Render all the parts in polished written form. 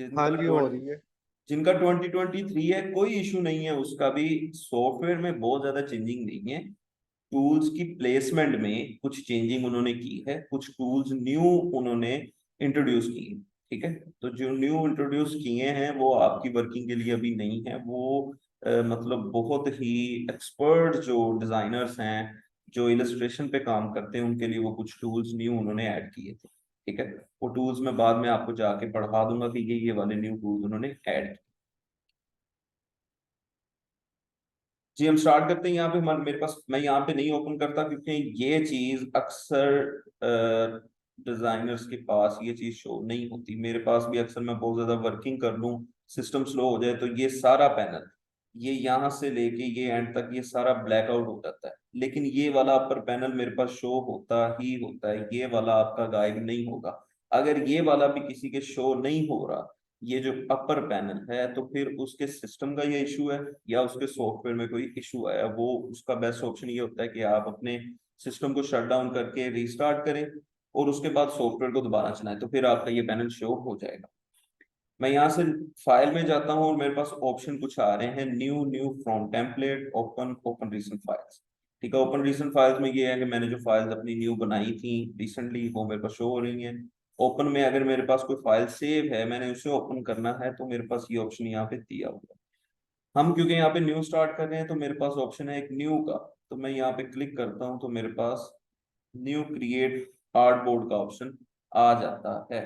हाँ जिनका जी, हो रही है। जिनका 2023 है, कोई इशू नहीं है उसका भी। सॉफ्टवेयर में बहुत ज्यादा चेंजिंग नहीं है। टूल्स की प्लेसमेंट में कुछ चेंजिंग उन्होंने की है, कुछ टूल्स न्यू उन्होंने इंट्रोड्यूस किए। ठीक है, तो जो न्यू इंट्रोड्यूस किए हैं वो आपकी वर्किंग के लिए अभी नहीं है। वो मतलब बहुत ही एक्सपर्ट जो डिजाइनर्स हैं, जो इलस्ट्रेशन पे काम करते हैं, उनके लिए वो कुछ टूल्स न्यू उन्होंने ऐड किए थे। ठीक है, वो टूल्स मैं बाद में आपको जाके पढ़ा दूंगा कि ये वाले न्यू टूल्स उन्होंने ऐड। जी, हम स्टार्ट करते हैं यहाँ पे। हमारे मेरे पास, मैं यहाँ पे नहीं ओपन करता क्योंकि ये चीज अक्सर डिजाइनर्स के पास ये चीज शो नहीं होती। मेरे पास भी अक्सर मैं बहुत ज्यादा वर्किंग कर लूँ, सिस्टम स्लो हो जाए तो ये सारा पैनल, ये यहाँ से लेके ये एंड तक ये सारा ब्लैकआउट हो जाता है। लेकिन ये वाला अपर पैनल मेरे पास शो होता ही होता है, ये वाला आपका गायब नहीं होगा। अगर ये वाला भी किसी के शो नहीं हो रहा, ये जो अपर पैनल है, तो फिर उसके सिस्टम का ये इशू है या उसके सॉफ्टवेयर में कोई इशू आया। वो उसका बेस्ट ऑप्शन ये होता है कि आप अपने सिस्टम को शट डाउन करके रीस्टार्ट करें और उसके बाद सॉफ्टवेयर को दोबारा चलाएं, तो फिर आपका ये पैनल शो हो जाएगा। मैं यहाँ से फाइल में जाता हूँ और मेरे पास ऑप्शन कुछ आ रहे हैं, new new from template, open, open recent files. ठीक है, ओपन रीसेंट फाइल्स में ये है कि मैंने जो फाइल्स अपनी न्यू बनाई थी रिसेंटली, वो मेरे पास शो हो रही हैं। ओपन में अगर मेरे पास कोई फाइल सेव है, मैंने उसे ओपन करना है, तो मेरे पास ये ऑप्शन यहाँ पे दिया हुआ है। हम क्योंकि यहाँ पे न्यू स्टार्ट कर रहे हैं तो मेरे पास ऑप्शन है एक न्यू का। तो मैं यहाँ पे क्लिक करता हूँ तो मेरे पास न्यू क्रिएट आर्टबोर्ड का ऑप्शन आ जाता है।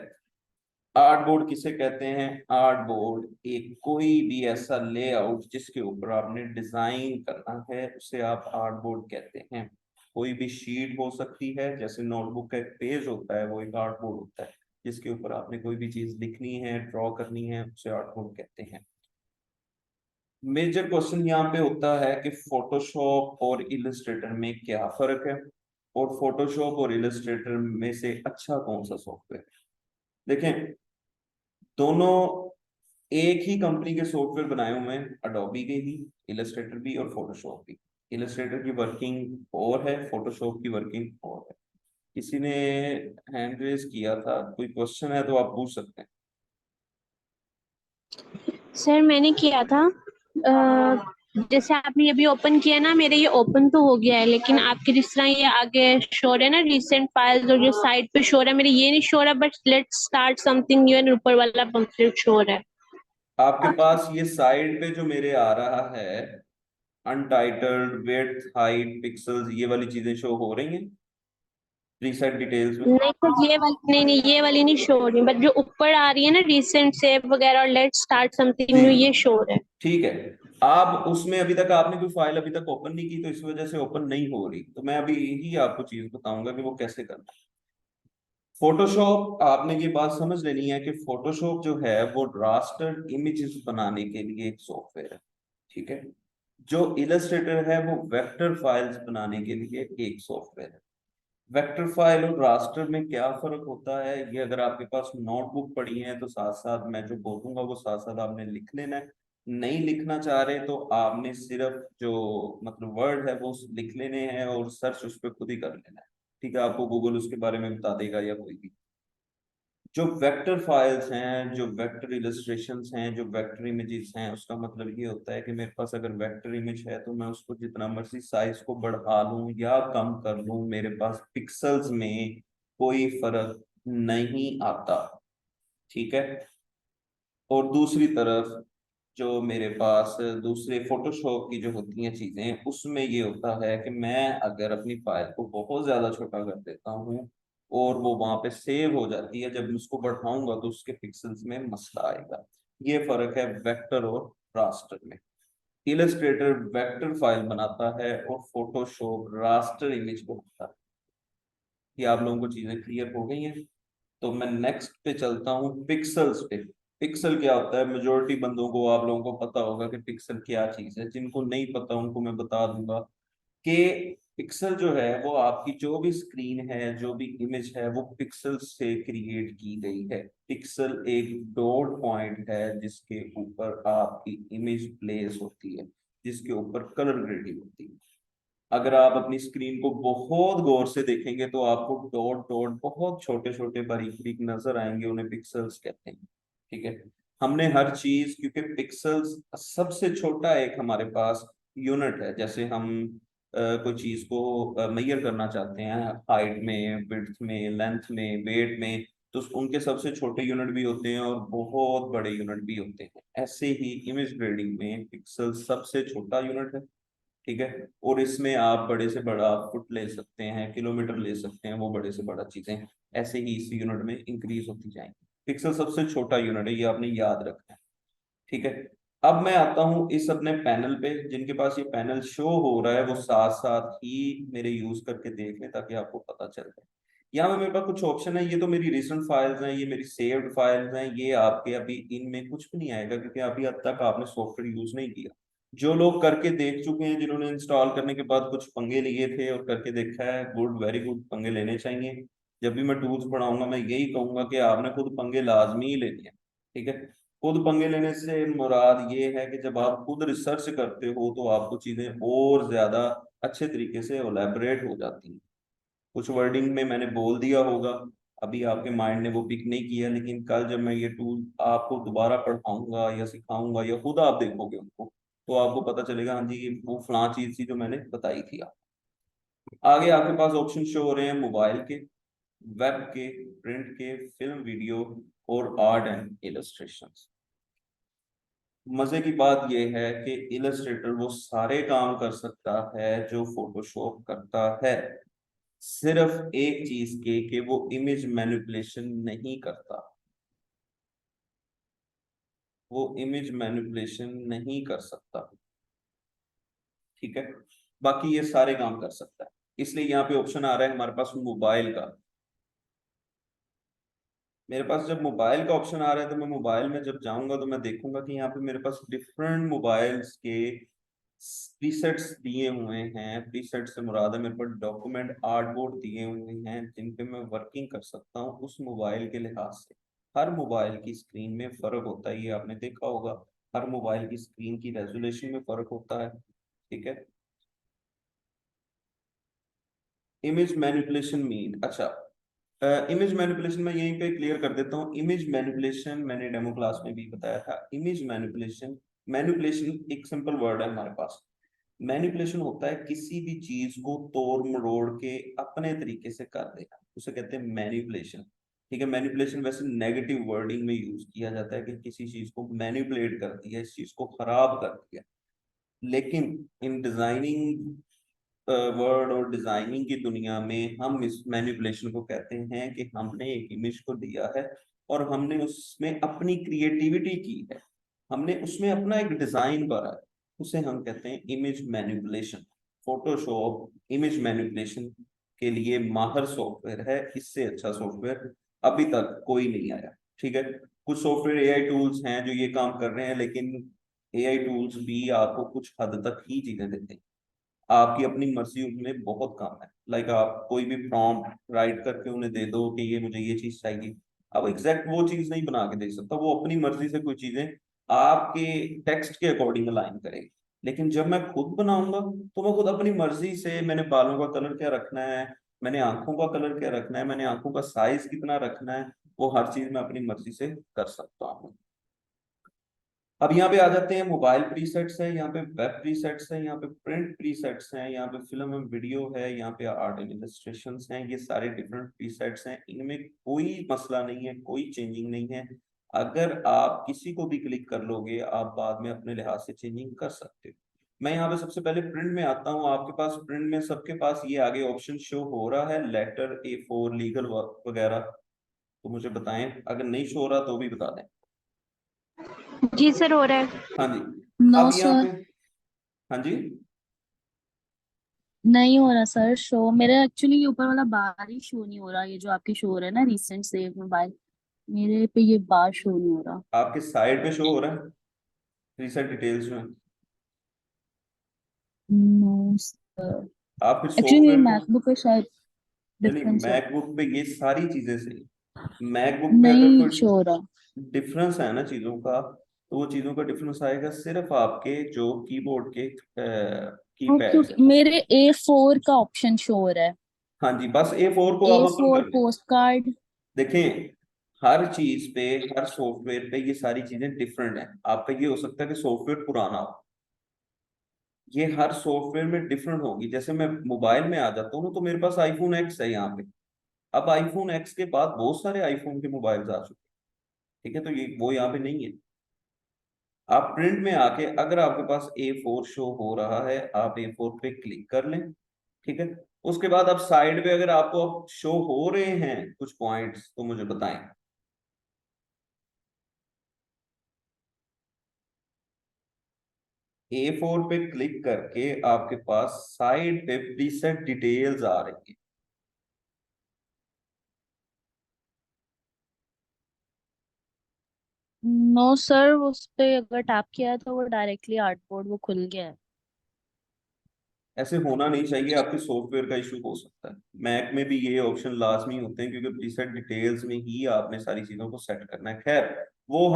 आर्टबोर्ड किसे कहते हैं? आर्टबोर्ड एक कोई भी ऐसा लेआउट जिसके ऊपर आपने डिजाइन करना है, उसे आप आर्टबोर्ड कहते हैं। कोई भी शीट हो सकती है, जैसे नोटबुक का एक पेज होता है, वो एक आर्टबोर्ड होता है। जिसके ऊपर आपने कोई भी चीज लिखनी है, ड्रॉ करनी है, उसे आर्टबोर्ड कहते हैं। मेजर क्वेश्चन यहाँ पे होता है कि फोटोशॉप और इलस्ट्रेटर में क्या फर्क है, और फोटोशॉप और इलस्ट्रेटर में से अच्छा कौन सा सॉफ्टवेयर है। देखें, दोनों एक ही कंपनी के सॉफ्टवेयर बनाए हुए हैं, अडोबी के ही, इलस्ट्रेटर भी और फोटोशॉप भी। इलस्ट्रेटर की वर्किंग और है, फोटोशॉप की वर्किंग और है। किसी ने हैंड रेज किया था, कोई क्वेश्चन है तो आप पूछ सकते हैं। सर मैंने किया था। जैसे आपने अभी ओपन किया ना, मेरे ये ओपन तो हो गया है, लेकिन आपके जिस तरह ये आगे शो रहा है ना रिसेंट फाइल्स, और जो साइड पे शो रहा है मेरे ये नहीं शो रहा, but let's start something new and ऊपर वाला पंपलेट शो रहा है। आपके पास ये साइड पे जो मेरे आ रहा है, अनटाइटल्ड, विड्थ, हाइट, पिक्सल्स, ये वाली चीजें शो हो रही हैं प्रीसेट डिटेल्स में? नहीं सर, ये वाली नहीं, नहीं ये वाली नहीं शो रही, बट जो ऊपर आ रही है ना रिसेंट सेव वगैरह और लेट्स स्टार्ट समथिंग जी, न्यू, ये शो रहा है। ठीक है। आप उसमें अभी तक आपने कोई फाइल अभी तक ओपन नहीं की, तो इस वजह से ओपन नहीं हो रही। तो मैं अभी यही आपको चीज बताऊंगा कि वो कैसे करना है। फोटोशॉप, आपने ये बात समझ लेनी है कि फोटोशॉप जो है वो रास्टर इमेजेस बनाने के लिए एक सॉफ्टवेयर है। ठीक है, जो इलस्ट्रेटर है वो वेक्टर फाइल्स बनाने के लिए एक सॉफ्टवेयर है। वेक्टर फाइल और रास्टर में क्या फर्क होता है, ये अगर आपके पास नोटबुक पड़ी है तो साथ साथ मैं जो बोलूंगा वो साथ साथ आपने लिख लेना है। नहीं लिखना चाह रहे तो आपने सिर्फ जो मतलब वर्ड है वो लिख लेने हैं और सर्च उस पर खुद ही कर लेना है। ठीक है, आपको गूगल उसके बारे में बता देगा या कोई भी। जो वेक्टर फाइल्स हैं, जो वेक्टर इलस्ट्रेशंस हैं, जो वेक्टर इमेजेस हैं, उसका मतलब ये होता है कि मेरे पास अगर वेक्टर इमेज है तो मैं उसको जितना मर्जी साइज को बढ़ा लूं या कम कर लूं, मेरे पास पिक्सल्स में कोई फर्क नहीं आता। ठीक है, और दूसरी तरफ जो मेरे पास दूसरे फोटोशॉप की जो होती हैं चीजें, उसमें ये होता है कि मैं अगर अपनी फाइल को बहुत ज्यादा छोटा कर देता हूँ और वो वहां पे सेव हो जाती है, जब मैं उसको बढ़ाऊंगा तो उसके पिक्सल्स में मसला आएगा। ये फर्क है वेक्टर और रास्टर में। इलस्ट्रेटर वेक्टर फाइल बनाता है और फोटोशॉप रास्टर इमेज को बनाता है। ये आप लोगों को चीजें क्लियर हो गई हैं? तो मैं नेक्स्ट पे चलता हूँ, पिक्सल्स पे। पिक्सल क्या होता है, मेजोरिटी बंदों को, आप लोगों को पता होगा कि पिक्सल क्या चीज है। जिनको नहीं पता उनको मैं बता दूंगा कि पिक्सल जो है वो आपकी जो भी स्क्रीन है, जो भी इमेज है, वो पिक्सल से क्रिएट की गई है। पिक्सल एक डॉट पॉइंट है जिसके ऊपर आपकी इमेज प्लेस होती है, जिसके ऊपर कलर ग्रेडिंग होती है। अगर आप अपनी स्क्रीन को बहुत गौर से देखेंगे तो आपको डॉट डॉट बहुत छोटे छोटे बारीक बारीक नजर आएंगे, उन्हें पिक्सल्स कहते हैं। ठीक है, हमने हर चीज, क्योंकि पिक्सल्स सबसे छोटा एक हमारे पास यूनिट है, जैसे हम कोई चीज को मेजर करना चाहते हैं हाइट में, विड्थ में, लेंथ में, वेट में, तो उनके सबसे छोटे यूनिट भी होते हैं और बहुत बड़े यूनिट भी होते हैं। ऐसे ही इमेज ग्रेडिंग में पिक्सल सबसे छोटा यूनिट है, ठीक है। और इसमें आप बड़े से बड़ा फुट ले सकते हैं, किलोमीटर ले सकते हैं, वो बड़े से बड़ा चीजें ऐसे ही इस यूनिट में इंक्रीज होती जाएंगी। पिक्सल सबसे छोटा यूनिट है, ये आपने याद रखना है, ठीक है। अब मैं आता हूँ इस अपने पैनल पे, जिनके पास ये पैनल शो हो रहा है वो साथ साथ ही मेरे यूज करके देख लें ताकि आपको पता चल जाए। यहाँ पे मेरे पास कुछ ऑप्शन है, ये तो मेरी रिसेंट फाइल्स हैं, ये मेरी सेव्ड फाइल्स हैं, ये आपके अभी इनमें कुछ भी नहीं आएगा क्योंकि अभी अब तक आपने सॉफ्टवेयर यूज नहीं किया। जो लोग करके देख चुके हैं, जिन्होंने इंस्टॉल करने के बाद कुछ पंगे लिए थे और करके देखा है, गुड, वेरी गुड, पंगे लेने चाहिए। जब भी मैं टूल्स पढ़ाऊंगा मैं यही कहूंगा कि आपने खुद पंगे लाजमी ही लेने हैं, ठीक है। खुद पंगे लेने से मुराद ये है कि जब आप खुद रिसर्च करते हो तो आपको चीजें और ज्यादा अच्छे तरीके से ओलैबोरेट हो जाती हैं। कुछ वर्डिंग में मैंने बोल दिया होगा, अभी आपके माइंड ने वो पिक नहीं किया, लेकिन कल जब मैं ये टूल आपको दोबारा पढ़ाऊंगा या सिखाऊंगा या खुद आप देखोगे उनको, तो आपको पता चलेगा हाँ जी ये वो फलां चीज थी जो मैंने बताई थी आप। आगे आपके पास ऑप्शन शो हो रहे हैं मोबाइल के, वेब के, प्रिंट के, फिल्म, वीडियो और आर्ट एंड इलस्ट्रेशन। मजे की बात यह है कि इलस्ट्रेटर वो सारे काम कर सकता है जो फोटोशॉप करता है, सिर्फ एक चीज के कि वो इमेज मैनिपुलेशन नहीं करता, वो इमेज मैनिपुलेशन नहीं कर सकता, ठीक है। बाकी ये सारे काम कर सकता है, इसलिए यहाँ पे ऑप्शन आ रहा है हमारे पास मोबाइल का। मेरे पास जब मोबाइल का ऑप्शन आ रहा है तो मैं मोबाइल में जब जाऊंगा तो मैं देखूंगा कि यहाँ पे मेरे पास डिफरेंट मोबाइल्स के प्रीसेट्स दिए हुए हैं। प्रीसेट से मुराद है मेरे पास डॉक्यूमेंट आर्टबोर्ड दिए हुए हैं जिन पे मैं वर्किंग कर सकता हूँ उस मोबाइल के लिहाज से। हर मोबाइल की स्क्रीन में फर्क होता है, ये आपने देखा होगा। हर मोबाइल की स्क्रीन की रेजोल्यूशन में फर्क होता है, ठीक है। इमेज मैनिपुलेशन मीन, अच्छा, इमेज मैनिपुलेशन मैं यहीं पे क्लियर कर देता हूँ। इमेज मैनिपुलेशन मैंने डेमो क्लास में भी बताया था। इमेज मैनिपुलेशन, मैनिपुलेशन एक सिंपल वर्ड है हमारे पास। मैनिपुलेशन होता है किसी भी चीज को तोड़ मरोड़ के अपने तरीके से कर देना, उसे कहते हैं मैनिपुलेशन, ठीक है। मैनिपुलेशन वैसे नेगेटिव वर्डिंग में यूज किया जाता है कि किसी चीज को मैनिपुलेट कर दिया, इस चीज को खराब कर दिया। लेकिन इन डिजाइनिंग वर्ड और डिजाइनिंग की दुनिया में हम इस मैनिपुलेशन को कहते हैं कि हमने एक इमेज को लिया है और हमने उसमें अपनी क्रिएटिविटी की है, हमने उसमें अपना एक डिजाइन भरा है, उसे हम कहते हैं image manipulation. Photoshop image manipulation के लिए माहर सॉफ्टवेयर है, इससे अच्छा सॉफ्टवेयर अभी तक कोई नहीं आया, ठीक है। कुछ सॉफ्टवेयर एआई टूल्स हैं जो ये काम कर रहे हैं, लेकिन एआई टूल्स भी आपको कुछ हद तक ही चीजें देते हैं, आपकी अपनी मर्जी उनमें बहुत कम है। लाइक आप कोई भी प्रॉम्प्ट राइट करके उन्हें दे दो कि ये मुझे ये चीज चाहिए, अब एग्जैक्ट वो चीज नहीं बना के दे सकता, वो अपनी मर्जी से कोई चीजें आपके टेक्स्ट के अकॉर्डिंग अलाइन करेगी। लेकिन जब मैं खुद बनाऊंगा तो मैं खुद अपनी मर्जी से, मैंने बालों का कलर क्या रखना है, मैंने आंखों का कलर क्या रखना है, मैंने आंखों का साइज कितना रखना है, वो हर चीज मैं अपनी मर्जी से कर सकता हूँ। अब यहाँ पे आ जाते हैं, मोबाइल प्रीसेट्स है, यहाँ पे वेब प्रीसेट्स है, यहाँ पे प्रिंट प्रीसेट्स हैं, यहाँ पे फिल्म एंड वीडियो है, यहाँ पे आर्ट एंड इलस्ट्रेशंस हैं। ये सारे डिफरेंट प्रीसेट्स हैं, इनमें कोई मसला नहीं है, कोई चेंजिंग नहीं है। अगर आप किसी को भी क्लिक कर लोगे आप बाद में अपने लिहाज से चेंजिंग कर सकते हो। मैं यहाँ पे सबसे पहले प्रिंट में आता हूँ। आपके पास प्रिंट में सबके पास ये आगे ऑप्शन शो हो रहा है, लेटर, A4, लीगल वर्क वगैरह, तो मुझे बताएं, अगर नहीं शो हो रहा तो भी बता दें। जी सर, हो रहा है। हाँ जी। नो अब यहाँ पे, सर, हाँ जी, नहीं हो रहा सर शो। मेरा एक्चुअली ये ऊपर वाला बार ही शो नहीं हो रहा। ये जो आपके शो हो रहा है ना, रिसेंट सेव मोबाइल, मेरे पे ये बार शो नहीं हो रहा। आपके साइड पे शो हो रहा है रीसेट डिटेल्स में। नो सर, आप फिर एक्चुअली मेरे सॉफ्टवेयर को, मैकबुक पे शायद यानी डिफरेंस है, मैकबुक पे ये सारी चीजें सही, मैकबुक पे अगर नहीं शो कोई हो रहा। डिफरेंस है ना चीजों का, तो वो चीजों का डिफरेंस आएगा सिर्फ आपके जो कीबोर्ड के की ओके पैड्स ओके, हैं। मेरे A4 का ऑप्शन शो हो रहा है। हाँ जी, बस A4 को आप ओपन A4 कर लें। Post card. देखें, हर चीज पे, हर सॉफ्टवेयर पे ये सारी चीजें डिफरेंट हैं। आपका ये हो सकता है कि सॉफ्टवेयर पुराना हो, ये हर सॉफ्टवेयर में डिफरेंट होगी। जैसे मैं मोबाइल में आ जाता हूँ ना, तो मेरे पास आईफोन एक्स है यहाँ पे। अब आईफोन एक्स के बाद बहुत सारे आईफोन के मोबाइल्स आ चुके हैं, ठीक है, तो ये वो यहाँ पे नहीं है। आप प्रिंट में आके अगर आपके पास A4 शो हो रहा है, आप A4 पे क्लिक कर लें, ठीक है। उसके बाद आप साइड पे अगर आपको शो हो रहे हैं कुछ पॉइंट्स तो मुझे बताएं। A4 पे क्लिक करके आपके पास साइड पे प्रीसेट डिटेल्स आ रही है। नो सर, उस पे अगर टैप किया तो वो डायरेक्टली आर्टबोर्ड वो खुल गया है। ऐसे होना नहीं चाहिए, आपके सॉफ्टवेयर का इशू हो सकता है। मैक में भी ये ऑप्शन लाजमी होते हैं, क्योंकि प्रीसेट डिटेल्स में ही आपने सारी चीजों को सेट करना है। खैर, वो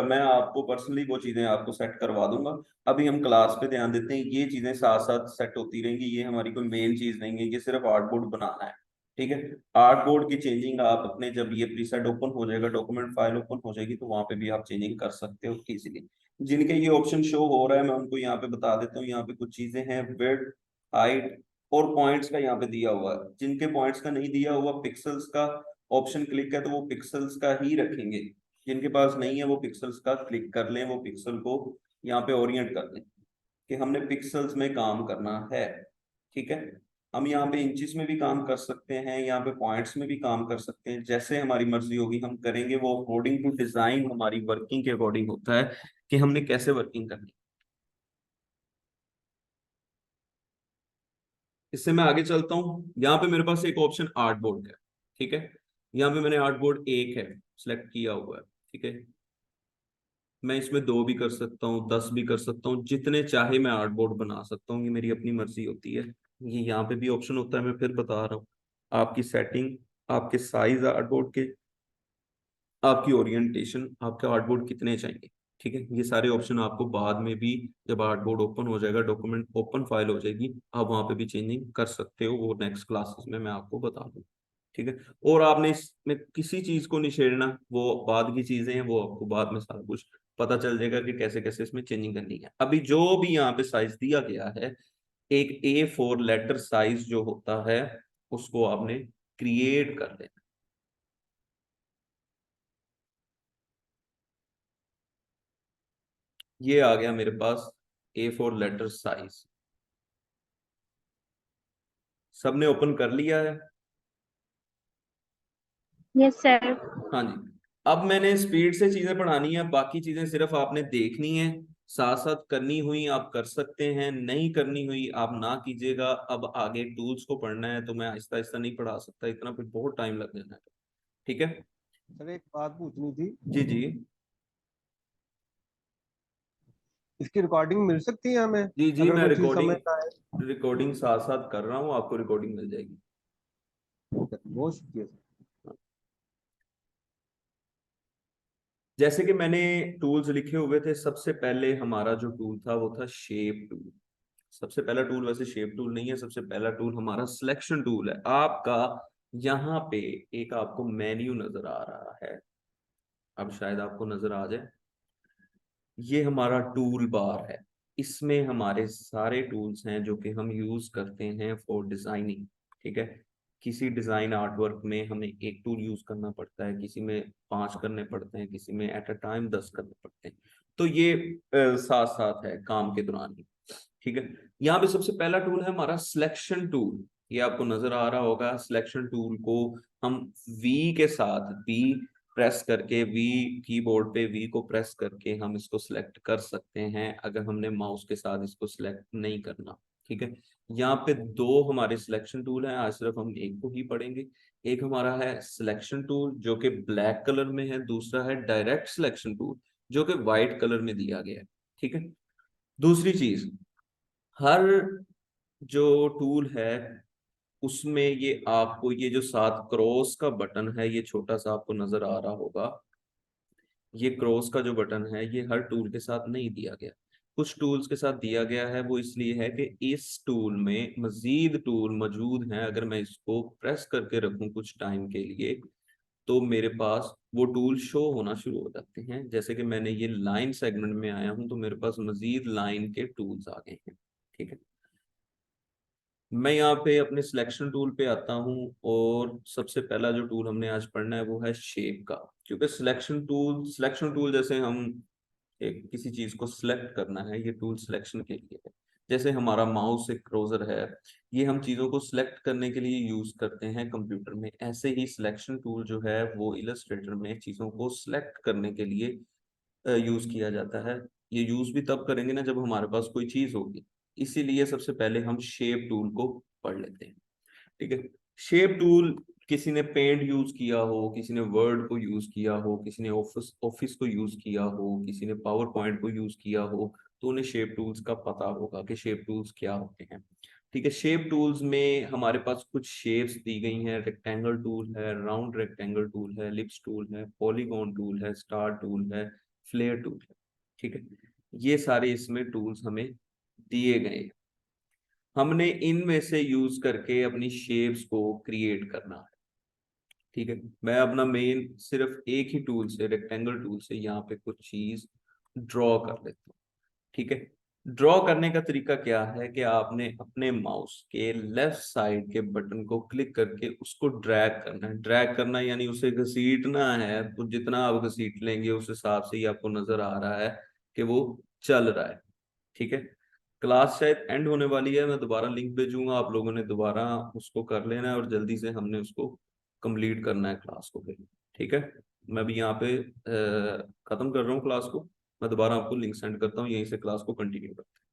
मैं आपको पर्सनली वो चीजें आपको सेट करवा दूंगा। अभी हम क्लास पे ध्यान देते हैं, ये चीजें साथ साथ सेट होती रहेंगी, ये हमारी कोई मेन चीज नहीं है, ये सिर्फ आर्टबोर्ड बनाना है, ठीक है। आर्टबोर्ड की चेंजिंग आप अपने, जब ये प्रीसेट ओपन हो जाएगा, डॉक्यूमेंट फाइल ओपन हो जाएगी, तो वहां पे भी आप चेंजिंग कर सकते हो इजीली। जिनके ये ऑप्शन शो हो रहा है मैं उनको यहाँ पे बता देता हूँ। यहाँ पे कुछ चीजें हैं, विड्थ, हाइट और पॉइंट्स का यहाँ पे दिया हुआ है। जिनके पॉइंट्स का नहीं दिया हुआ, पिक्सल्स का ऑप्शन क्लिक है तो वो पिक्सल्स का ही रखेंगे। जिनके पास नहीं है वो पिक्सल्स का क्लिक कर लें, वो पिक्सल को यहाँ पे ओरिएंट कर लें कि हमने पिक्सल्स में काम करना है, ठीक है। हम यहाँ पे इंचिस में भी काम कर सकते हैं, यहाँ पे पॉइंट्स में भी काम कर सकते हैं, जैसे हमारी मर्जी होगी हम करेंगे। वो अकॉर्डिंग टू डिजाइन हमारी वर्किंग के अकॉर्डिंग होता है कि हमने कैसे वर्किंग करनी है। इससे मैं आगे चलता हूँ। यहाँ पे मेरे पास एक ऑप्शन आर्ट बोर्ड है, ठीक है। यहाँ पे मैंने आर्ट बोर्ड एक है सिलेक्ट किया हुआ है, ठीक है। मैं इसमें 2 भी कर सकता हूँ, 10 भी कर सकता हूँ, जितने चाहे मैं आर्ट बोर्ड बना सकता हूँ, ये मेरी अपनी मर्जी होती है। ये यहाँ पे भी ऑप्शन होता है, मैं फिर बता रहा हूँ। आपकी सेटिंग, आपके साइज आर्ट बोर्ड के, आपकी ओरिएंटेशन, आपके आर्ट बोर्ड कितने चाहिए, ठीक है। ये सारे ऑप्शन आपको बाद में भी, जब आर्ट बोर्ड ओपन हो जाएगा, डॉक्यूमेंट ओपन फाइल हो जाएगी, आप वहां पे भी चेंजिंग कर सकते हो। वो नेक्स्ट क्लासेस में मैं आपको बता दूँ, ठीक है। और आपने इसमें किसी चीज को नहीं छेड़ना, वो बाद की चीजें हैं, वो आपको बाद में सारा कुछ पता चल जाएगा कि कैसे कैसे इसमें चेंजिंग करनी है। अभी जो भी यहाँ पे साइज दिया गया है, एक A4 लेटर साइज जो होता है, उसको आपने क्रिएट कर लेना। ये आ गया मेरे पास A4 लेटर साइज। सबने ओपन कर लिया है? Yes sir. हाँ जी। अब मैंने स्पीड से चीजें पढ़ानी है, बाकी चीजें सिर्फ आपने देखनी है, साथ साथ करनी हुई आप कर सकते हैं, नहीं करनी हुई आप ना कीजिएगा। अब आगे टूल्स को पढ़ना है तो मैं आहिस्ता आहिस्ता नहीं पढ़ा सकता इतना, फिर बहुत टाइम लग जाना है, ठीक है। सर एक बात पूछनी थी, जी जी। इसकी रिकॉर्डिंग मिल सकती है हमें जी जी, अगर मैं कोई चीज रिकॉर्डिंग समझ ना आए? रिकॉर्डिंग साथ साथ कर रहा हूँ, आपको रिकॉर्डिंग मिल जाएगी। बहुत शुक्रिया सर। जैसे कि मैंने टूल्स लिखे हुए थे, सबसे पहले हमारा जो टूल था वो था शेप टूल। सबसे पहला टूल वैसे शेप टूल नहीं है, सबसे पहला टूल हमारा सिलेक्शन टूल है। आपका यहाँ पे एक आपको मेन्यू नजर आ रहा है, अब शायद आपको नजर आ जाए। ये हमारा टूल बार है, इसमें हमारे सारे टूल्स हैं जो कि हम यूज करते हैं फॉर डिजाइनिंग, ठीक है। किसी डिजाइन आर्टवर्क में हमें एक टूल यूज करना पड़ता है, किसी में 5 करने पड़ते हैं, किसी में एट अ टाइम 10 करने पड़ते हैं। तो ये साथ साथ है काम के दौरान ही, ठीक है। यहाँ पे सबसे पहला टूल है हमारा सिलेक्शन टूल। ये आपको नजर आ रहा होगा। सिलेक्शन टूल को हम वी के साथ, वी प्रेस करके, वी कीबोर्ड पे वी को प्रेस करके हम इसको सिलेक्ट कर सकते हैं, अगर हमने माउस के साथ इसको सिलेक्ट नहीं करना, ठीक है। यहाँ पे 2 हमारे सिलेक्शन टूल हैं, आज सिर्फ हम एक को ही पढ़ेंगे। एक हमारा है सिलेक्शन टूल जो कि ब्लैक कलर में है, दूसरा है डायरेक्ट सिलेक्शन टूल जो कि व्हाइट कलर में दिया गया है, ठीक है। दूसरी चीज, हर जो टूल है उसमें ये आपको, ये जो साथ क्रॉस का बटन है, ये छोटा सा आपको नजर आ रहा होगा। ये क्रॉस का जो बटन है ये हर टूल के साथ नहीं दिया गया, कुछ टूल्स के साथ दिया गया है। वो इसलिए है कि इस टूल में मजीद टूल मौजूद हैं, अगर मैं इसको प्रेस करके रखूं कुछ टाइम के लिए तो मेरे पास वो टूल शो होना शुरू हो जाते हैं। जैसे कि मैंने ये लाइन सेगमेंट में आया हूं तो मेरे पास मजीद लाइन के टूल्स आ गए हैं। ठीक है, मैं यहाँ पे अपने सिलेक्शन टूल पे आता हूँ और सबसे पहला जो टूल हमने आज पढ़ना है वो है शेप का। क्योंकि सिलेक्शन टूल जैसे हम एक किसी चीज को सिलेक्ट करना है, ये टूल सिलेक्शन के लिए है। जैसे हमारा माउस एक क्रोजर है, ये हम चीजों को सिलेक्ट करने के लिए यूज करते हैं कंप्यूटर में। ऐसे ही सिलेक्शन टूल जो है वो इलस्ट्रेटर में चीजों को सिलेक्ट करने के लिए यूज किया जाता है। ये यूज भी तब करेंगे ना जब हमारे पास कोई चीज होगी। इसीलिए सबसे पहले हम शेप टूल को पढ़ लेते हैं। ठीक है, शेप टूल किसी ने पेंट यूज किया हो, किसी ने वर्ड को यूज किया हो, किसी ने ऑफिस ऑफिस को यूज किया हो, किसी ने पावर पॉइंट को यूज किया हो, तो उन्हें शेप टूल्स का पता होगा कि शेप टूल्स क्या होते हैं। ठीक है, शेप टूल्स में हमारे पास कुछ शेप्स दी गई हैं। रेक्टेंगल टूल है, राउंड रेक्टेंगल टूल है, लिप्स टूल है, पॉलीगॉन टूल है, स्टार टूल है, फ्लेयर टूल है। ठीक है, ये सारे इसमें टूल्स हमें दिए गए हैं। हमने इनमें से यूज करके अपनी शेप्स को क्रिएट करना है। ठीक है, मैं अपना मेन सिर्फ एक ही टूल से, रेक्टेंगल टूल से यहाँ पे कुछ चीज ड्रॉ कर लेता हूँ। ठीक है, ड्रॉ करने का तरीका क्या है कि आपने अपने माउस के लेफ्ट साइड के बटन को क्लिक करके उसको ड्रैग करना है। ड्रैग करना यानी उसे घसीटना है, तो जितना आप घसीट लेंगे उस हिसाब से ही आपको नजर आ रहा है कि वो चल रहा है। ठीक है, क्लास शायद एंड होने वाली है, मैं दोबारा लिंक भेजूंगा, आप लोगों ने दोबारा उसको कर लेना है और जल्दी से हमने उसको कंप्लीट करना है क्लास को फिर। ठीक है, मैं भी यहाँ पे खत्म कर रहा हूँ क्लास को। मैं दोबारा आपको लिंक सेंड करता हूँ, यहीं से क्लास को कंटिन्यू करते हैं।